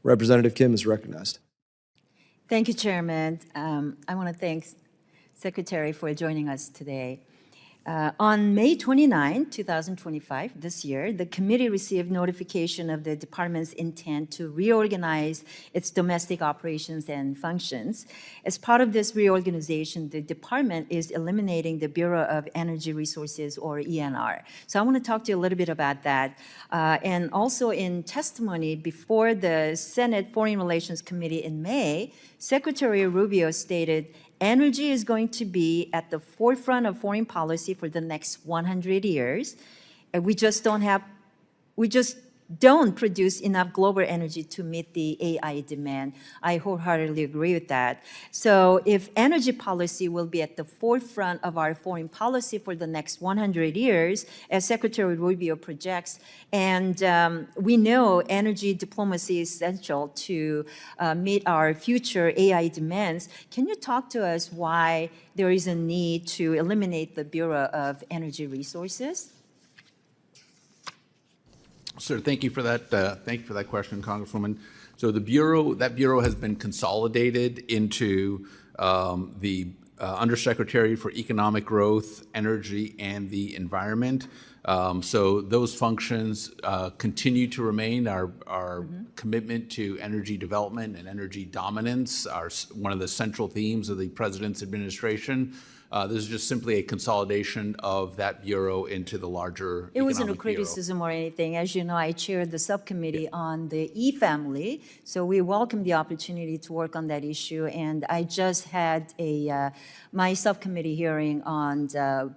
Representative Kim is recognized. Thank you, Chairman. I want to thank Secretary for joining us today. On May 29, 2025, this year, the committee received notification of the department's intent to reorganize its domestic operations and functions. As part of this reorganization, the department is eliminating the Bureau of Energy Resources, or ENR. So I want to talk to you a little bit about that. And also in testimony before the Senate Foreign Relations Committee in May, Secretary Rubio stated, "Energy is going to be at the forefront of foreign policy for the next 100 years. And we just don't produce enough global energy to meet the AI demand." I wholeheartedly agree with that. So if energy policy will be at the forefront of our foreign policy for the next 100 years, as Secretary Rubio projects, and we know energy diplomacy is essential to meet our future AI demands, can you talk to us why there is a need to eliminate the Bureau of Energy Resources? Sir, thank you for that. Thank you for that question, Congresswoman. So that bureau has been consolidated into the Undersecretary for Economic Growth, Energy, and the Environment. So those functions continue to remain. Our commitment to energy development and energy dominance are one of the central themes of the President's administration. This is just simply a consolidation of that bureau into the larger It wasn't a economic bureau. criticism or anything. As you know, I chaired the subcommittee on the E-family, so we welcome the opportunity to work on that issue. And I just had my subcommittee hearing on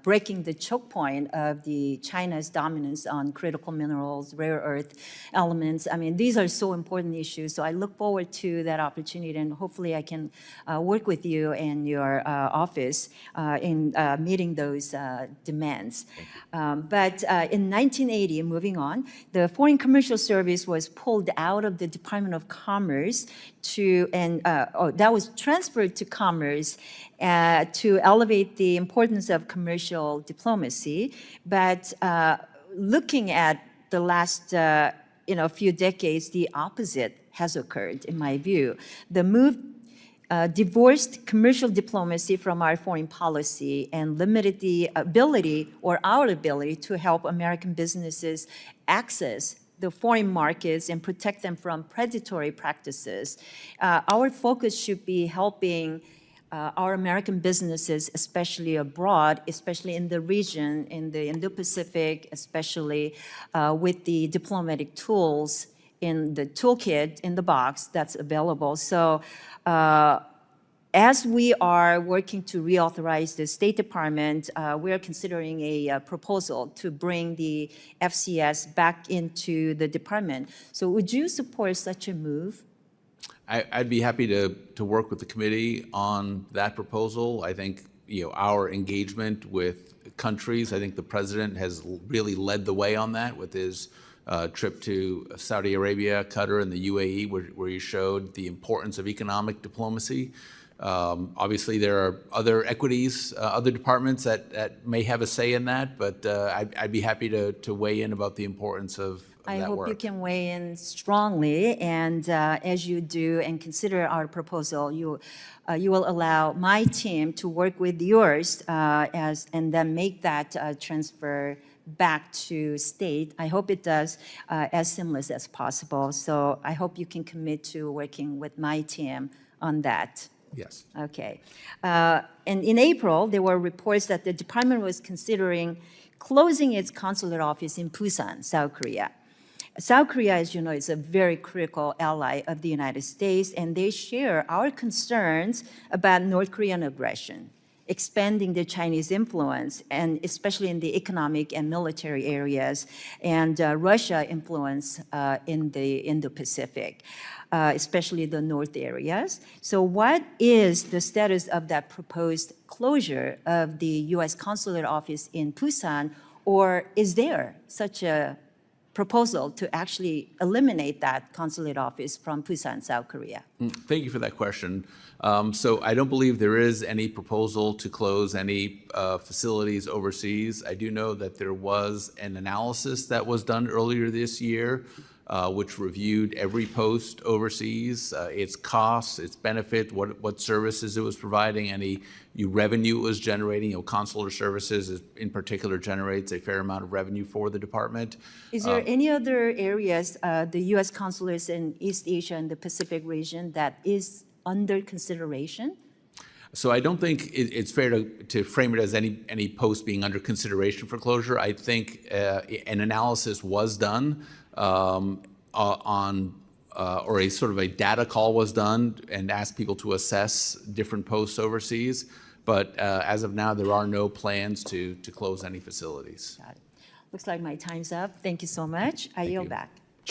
breaking the choke point of China's dominance on critical minerals, rare earth elements. I mean, these are so important issues. So I look forward to that opportunity, and hopefully I can work with you and your office in meeting those demands. But in 1980, moving on, the Foreign Commercial Service was pulled out of the Department of Commerce that was transferred to Commerce to elevate the importance of commercial diplomacy. But looking at the last few decades, the opposite has occurred, in my view. The move divorced commercial diplomacy from our foreign policy and limited the ability, or our ability, to help American businesses access the foreign markets and protect them from predatory practices. Our focus should be helping our American businesses, especially abroad, especially in the region, in the Indo-Pacific, especially with the diplomatic tools in the toolkit, in the box that's available. So as we are working to reauthorize the State Department, we are considering a proposal to bring the FCS back into the department. So would you support such a move? I'd be happy to work with the committee on that proposal. I think our engagement with countries, I think the President has really led the way on that with his trip to Saudi Arabia, Qatar, and the UAE, where he showed the importance of economic diplomacy. Obviously, there are other equities, other departments that may have a say in that, but I'd be happy to weigh in about the importance of that work. I hope you can weigh in strongly, and as you do and consider our proposal, you will allow my team to work with yours and then make that transfer back to state. I hope it does as seamless as possible. So I hope you can commit to working with my team on that. Yes. Okay. And in April, there were reports that the department was considering closing its consulate office in Busan, South Korea. South Korea, as you know, is a very critical ally of the United States, and they share our concerns about North Korean aggression, expanding the Chinese influence, and especially in the economic and military areas, and Russia influence in the Indo-Pacific, especially the north areas. So what is the status of that proposed closure of the U.S. consulate office in Busan, or is there such a proposal to actually eliminate that consulate office from Busan, South Korea? Thank you for that question. So I don't believe there is any proposal to close any facilities overseas. I do know that there was an analysis that was done earlier this year which reviewed every post overseas, its costs, its benefit, what services it was providing, any revenue it was generating. Consular services in particular generates a fair amount of revenue for the department. Is there any other areas, the U.S. consulates in East Asia and the Pacific region that is under consideration? So I don't think it's fair to frame it as any post being under consideration for closure. I think an analysis was done or a sort of a data call was done and asked people to assess different posts overseas. But as of now, there are no plans to close any facilities. Got it. Looks like my time's up. Thank you so much. I yield back.